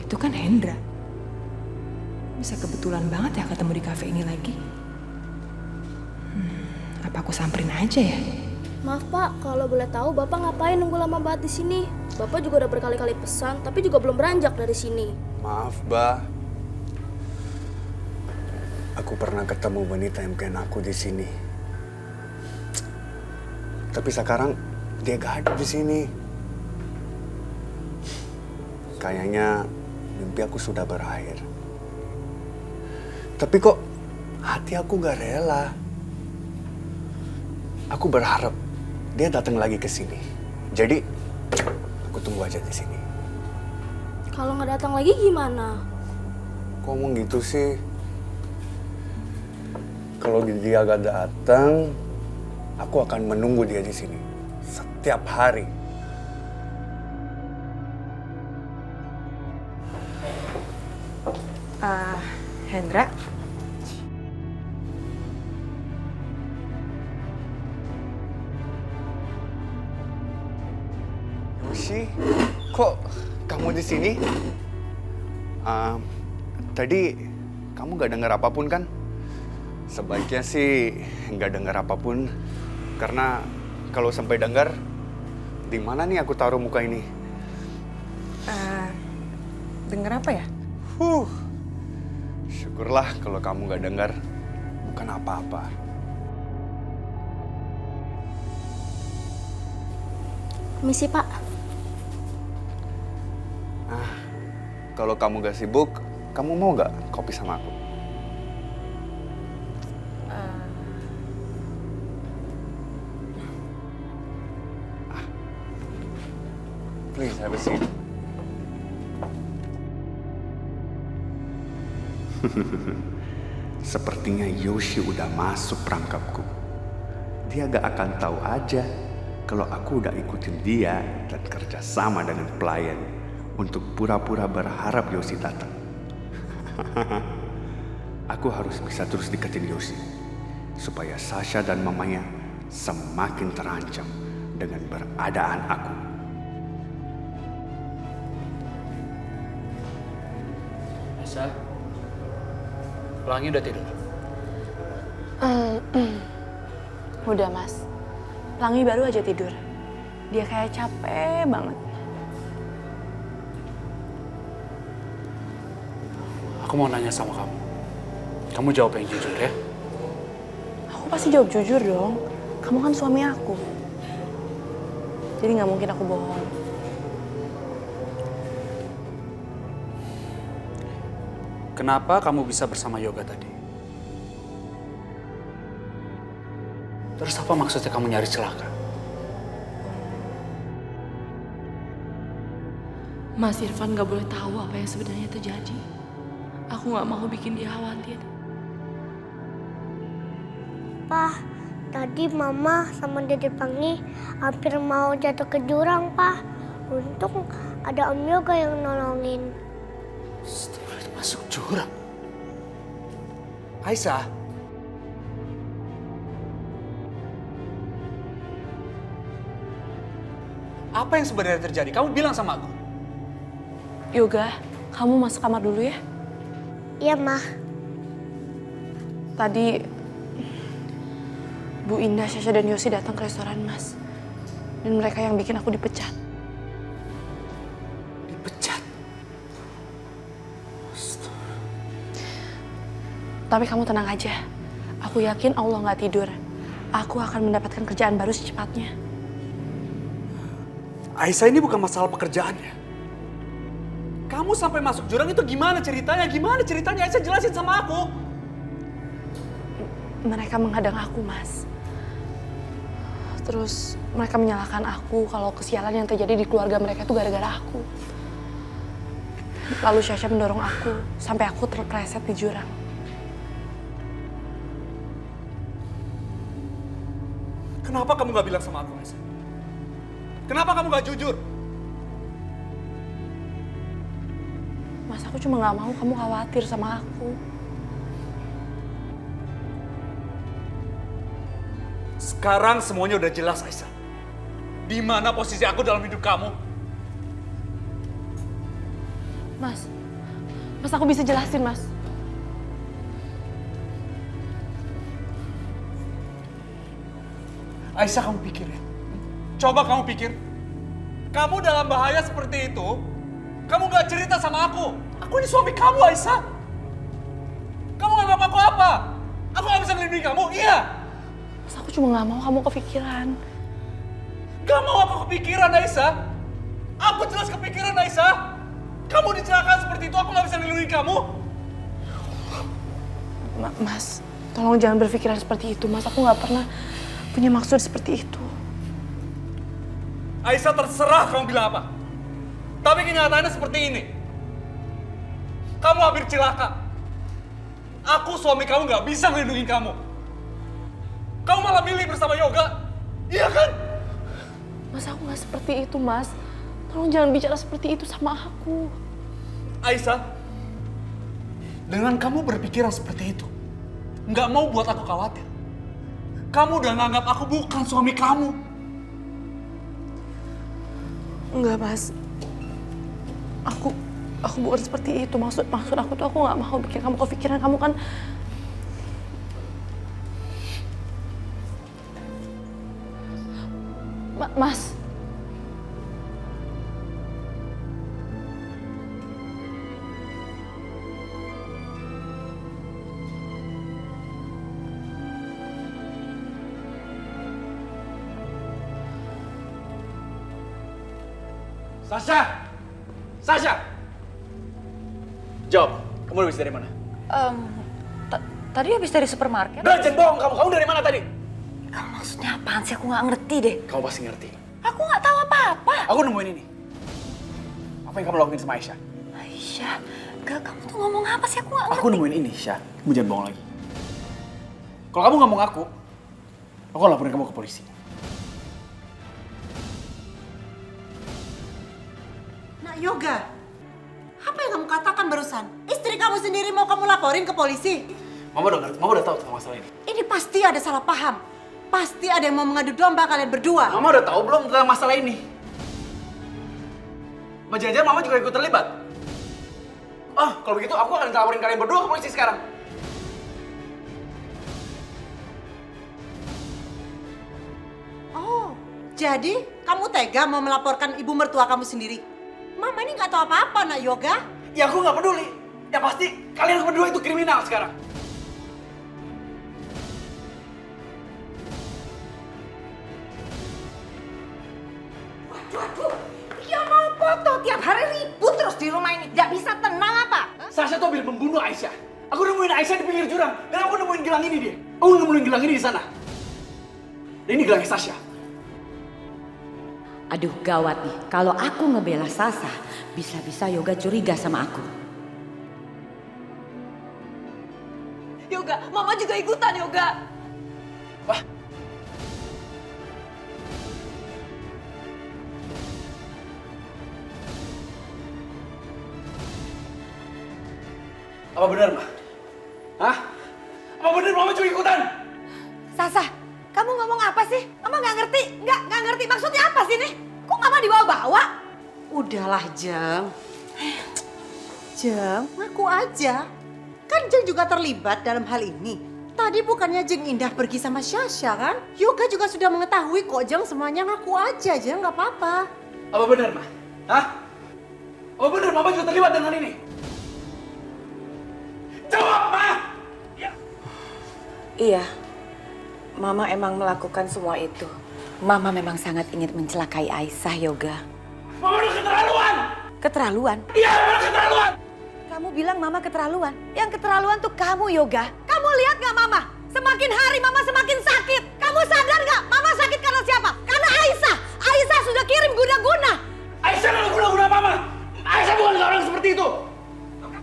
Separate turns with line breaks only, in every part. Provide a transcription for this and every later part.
Itu kan Hendra. Bisa kebetulan banget ya ketemu di kafe ini lagi. Apa aku samperin aja ya?
Maaf Pak, kalau boleh tahu Bapak ngapain nunggu lama banget di sini? Bapak juga udah berkali-kali pesan, tapi juga belum beranjak dari sini.
Maaf, Bah. Aku pernah ketemu wanita impian aku di sini. Tapi sekarang dia gak ada di sini. Kayaknya mimpi aku sudah berakhir. Tapi kok hati aku gak rela. Aku berharap dia datang lagi ke sini. Jadi aku tunggu aja di sini.
Kalau nggak datang lagi gimana?
Kok ngomong gitu sih? Kalau dia gak datang, aku akan menunggu dia di sini setiap hari.
Hendra?
Yoshi, kok kamu di sini? Tadi kamu gak dengar apapun kan? Sebaiknya sih nggak dengar apapun, karena kalau sampai dengar, di mana nih aku taruh muka ini?
Dengar apa ya?
Syukurlah kalau kamu nggak dengar, bukan apa-apa.
Misi Pak.
Kalau kamu gak sibuk, kamu mau nggak kopi sama aku? Please have a seat. Sepertinya Yoshi udah masuk perangkapku. Dia gak akan tahu aja kalau aku udah ikutin dia dan kerja sama dengan pelayan untuk pura-pura berharap Yoshi datang. Aku harus bisa terus deketin Yoshi supaya Sasha dan mamanya semakin terancam dengan beradaan aku.
Sa, Pelangi udah tidur?
Udah Mas, Pelangi baru aja tidur. Dia kayak capek banget.
Aku mau nanya sama kamu. Kamu jawab yang jujur ya.
Aku pasti jawab jujur dong. Kamu kan suami aku. Jadi nggak mungkin aku bohong.
Kenapa kamu bisa bersama Yoga tadi? Terus apa maksudnya kamu nyari celaka?
Mas Irfan gak boleh tahu apa yang sebenarnya terjadi. Aku gak mau bikin dia khawatir.
Pak, tadi Mama sama Dede Pelangi hampir mau jatuh ke jurang, Pak. Untung ada Om Yoga yang nolongin.
Masuk jurang? Aisyah? Apa yang sebenarnya terjadi? Kamu bilang sama aku.
Yoga, kamu masuk kamar dulu ya.
Iya, Ma.
Tadi Bu Indah, Sasha, dan Yosi datang ke restoran Mas. Dan mereka yang bikin aku dipecat.
Dipecat?
Tapi kamu tenang aja. Aku yakin Allah nggak tidur. Aku akan mendapatkan kerjaan baru secepatnya.
Aisyah, ini bukan masalah pekerjaannya. Kamu sampai masuk jurang itu gimana ceritanya? Gimana ceritanya? Aisyah jelasin sama aku.
Mereka menghadang aku, Mas. Terus mereka menyalahkan aku kalau kesialan yang terjadi di keluarga mereka itu gara-gara aku. Lalu Sasha mendorong aku sampai aku terpleset di jurang.
Kenapa kamu gak bilang sama aku, Aisyah? Kenapa kamu gak jujur?
Mas, aku cuma gak mau kamu khawatir sama aku.
Sekarang semuanya udah jelas, Aisyah. Di mana posisi aku dalam hidup kamu?
Mas, Mas, aku bisa jelasin, Mas.
Aisyah, kamu pikir ya? Coba kamu pikir. Kamu dalam bahaya seperti itu, kamu gak cerita sama aku. Aku ini suami kamu, Aisyah. Kamu nganggap aku apa? Aku gak bisa melindungi kamu, iya.
Mas, aku cuma gak mau kamu kepikiran.
Gak mau aku kepikiran, Aisyah. Aku jelas kepikiran, Aisyah. Kamu dicelakaan seperti itu, aku gak bisa melindungi kamu.
Mas, tolong jangan berpikiran seperti itu, Mas. Aku gak pernah punya maksud seperti itu.
Aisyah, terserah kamu bilang apa. Tapi kenyataannya seperti ini. Kamu hampir celaka. Aku suami kamu gak bisa melindungi kamu. Kamu malah milih bersama Yoga. Iya kan?
Mas, aku gak seperti itu, Mas. Tolong jangan bicara seperti itu sama aku.
Aisyah, dengan kamu berpikiran seperti itu, nggak mau buat aku khawatir. Kamu udah nganggap aku bukan suami kamu.
Enggak, Mas. Aku bukan seperti itu. Maksud aku tuh aku nggak mau bikin kamu kepikiran. Kamu kan Mas.
Sasha! Sasha! Jawab, kamu habis dari mana?
Tadi habis dari supermarket.
Udah, jangan bohong kamu. Kamu dari mana tadi?
Kamu maksudnya apaan sih? Aku nggak ngerti deh.
Kamu pasti ngerti.
Aku nggak tahu apa-apa.
Aku nemuin ini. Apa yang kamu lakuin sama Aisyah?
Aisyah, gak, kamu tuh ngomong apa sih? Aku nggak ngerti.
Aku nemuin ini, Syah. Kamu jangan bohong lagi. Kalau kamu nggak mau ngaku, aku laporin kamu ke polisi.
Nak Yoga, apa yang kamu katakan barusan? Istri kamu sendiri mau kamu laporin ke polisi?
Mama udah tahu tentang masalah ini.
Ini pasti ada salah paham. Pasti ada yang mau mengadu domba kalian berdua.
Mama udah tahu belum tentang masalah ini? Jangan-jangan Mama juga ikut terlibat. Kalau begitu aku akan laporin kalian berdua ke polisi sekarang.
Oh, jadi kamu tega mau melaporkan ibu mertua kamu sendiri? Mama ini nggak tahu apa-apa, Nak Yoga.
Ya aku nggak peduli. Yang pasti kalian berdua itu kriminal sekarang.
Waduh, ya mau foto tiap hari ribut terus di rumah ini. Nggak bisa tenang apa?
Sasha tuh hampir membunuh Aisyah. Aku nemuin Aisyah di pinggir jurang. Dan aku nemuin gelang ini dia. Aku nemuin gelang ini di sana. Dan ini gelangnya Sasha.
Aduh, gawat nih. Kalau aku ngebela Sasa, bisa-bisa Yoga curiga sama aku.
Yoga, Mama juga ikutan, Yoga.
Wah. Apa benar, Ma? Hah? Apa benar Mama juga ikutan?
Sasa, kamu ngomong apa sih? Mama nggak ngerti. Nggak ngerti maksudnya apa sih nih? Kok Mama dibawa-bawa? Udahlah, Jeng. Jeng, ngaku aja. Kan Jeng juga terlibat dalam hal ini. Tadi bukannya Jeng Indah pergi sama Sasha kan? Yoga juga sudah mengetahui kok, Jeng. Semuanya ngaku aja, Jeng. Nggak apa-apa.
Apa benar, Ma? Hah? Apa benar Mama juga terlibat dengan ini? Jawab, Ma! Ya.
Iya, Mama emang melakukan semua itu. Mama memang sangat ingin mencelakai Aisyah, Yoga.
Mama udah keterlaluan!
Keterlaluan?
Iya, Mama keterlaluan!
Kamu bilang Mama keterlaluan. Yang keterlaluan tuh kamu, Yoga.
Kamu lihat nggak, Mama? Semakin hari Mama semakin sakit. Kamu sadar nggak? Mama sakit karena siapa? Karena Aisyah. Aisyah sudah kirim guna-guna.
Aisyah nggak guna-guna Mama! Aisyah bukan orang seperti itu!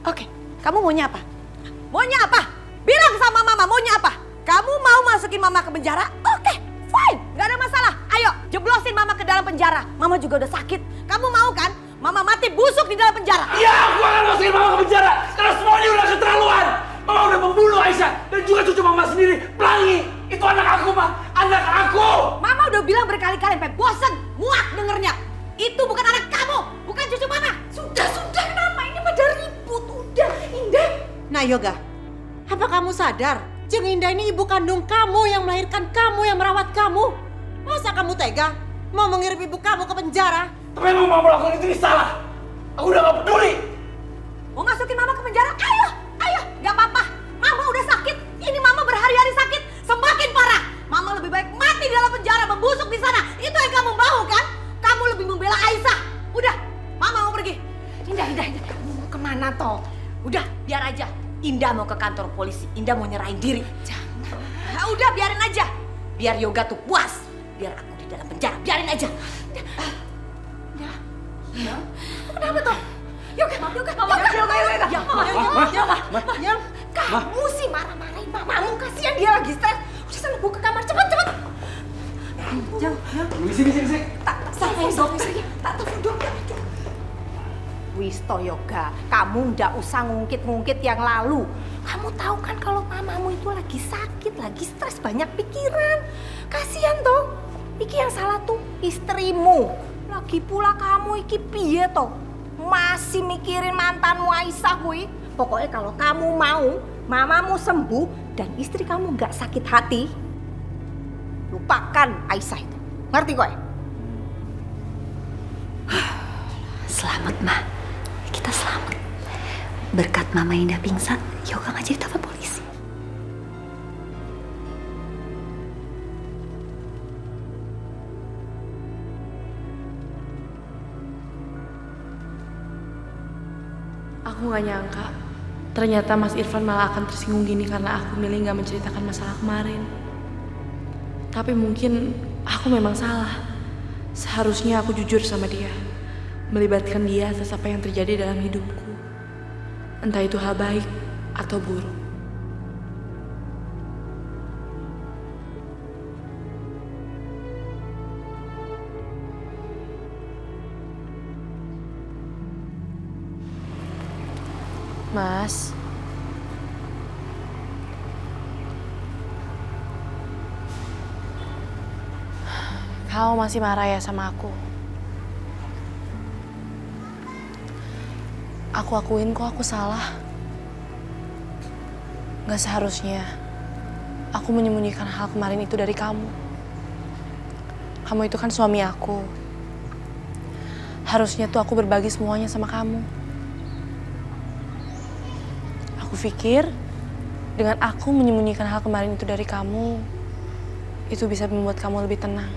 Oke, kamu maunya apa?
Maunya apa? Bilang sama Mama, maunya apa? Kamu mau masukin Mama ke penjara? Oke, fine. Gak ada masalah. Ayo, jeblosin Mama ke dalam penjara. Mama juga udah sakit. Kamu mau kan? Mama mati busuk di dalam penjara.
Iya, aku akan masukin Mama ke penjara! Karena semuanya udah keterlaluan! Mama udah membunuh Aisyah dan juga cucu Mama sendiri, Pelangi! Itu anak aku, Ma! Anak aku!
Mama udah bilang berkali-kali sampai bosen, muak dengernya. Itu bukan anak kamu, bukan cucu Mama. Sudah, kenapa ini pada ribut? Udah.
Nah Yoga, apa kamu sadar? Jeng Indah ini ibu kandung kamu yang melahirkan kamu, yang merawat kamu. Masa kamu tega mau mengirim ibu kamu ke penjara?
Tapi emang mama melakukan itu salah. Aku udah gak peduli.
Mau masukin mama ke penjara? Ayo, ayo, gak apa-apa. Mama udah sakit. Ini mama berhari-hari sakit. Semakin parah. Mama lebih baik mati di dalam penjara, membusuk di sana. Itu yang kamu mau kan? Kamu lebih membela Aisyah. Udah, mama mau pergi. Indah. Kamu mau kemana toh? Udah, biar aja. Indah mau ke kantor polisi. Indah mau nyerahin diri. Jangan. Nah, udah, biarin aja. Biar Yoga tuh puas. Biar aku di dalam penjara. Biarin aja. Ya. Kenapa toh? Yoga. Kamu sih marah-marahin mamamu. Kasihan dia lagi stres. Udah sana buka kamar. Cepet.
Sini.
Tak duduk. Wisto Yoga, kamu ndak usah ngungkit-ngungkit yang lalu. Kamu tahu kan kalau mamamu itu lagi sakit, lagi stres, banyak pikiran. Kasihan toh. Iki yang salah tuh istrimu. Lagi pula kamu iki piye toh? Masih mikirin mantanmu Aisyah kuwi. Pokoknya kalau kamu mau mamamu sembuh dan istri kamu nggak sakit hati, lupakan Aisyah itu. Ngerti kok?
Selamat, Ma. Kita selamat. Berkat Mama Indah pingsan, Yoga nggak jadi telepon polisi.
Aku gak nyangka, ternyata Mas Irfan malah akan tersinggung gini karena aku milih gak menceritakan masalah kemarin. Tapi mungkin aku memang salah. Seharusnya aku jujur sama dia, melibatkan dia atas apa yang terjadi dalam hidupku. Entah itu hal baik atau buruk. Mas, kau masih marah ya sama aku? Aku akuin kok aku salah. Gak seharusnya aku menyembunyikan hal kemarin itu dari kamu. Kamu itu kan suami aku. Harusnya tuh aku berbagi semuanya sama kamu. Aku pikir dengan aku menyembunyikan hal kemarin itu dari kamu, itu bisa membuat kamu lebih tenang.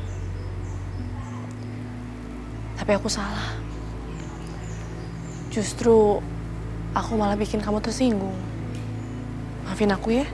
Tapi aku salah. Justru aku malah bikin kamu tersinggung. Maafin aku ya.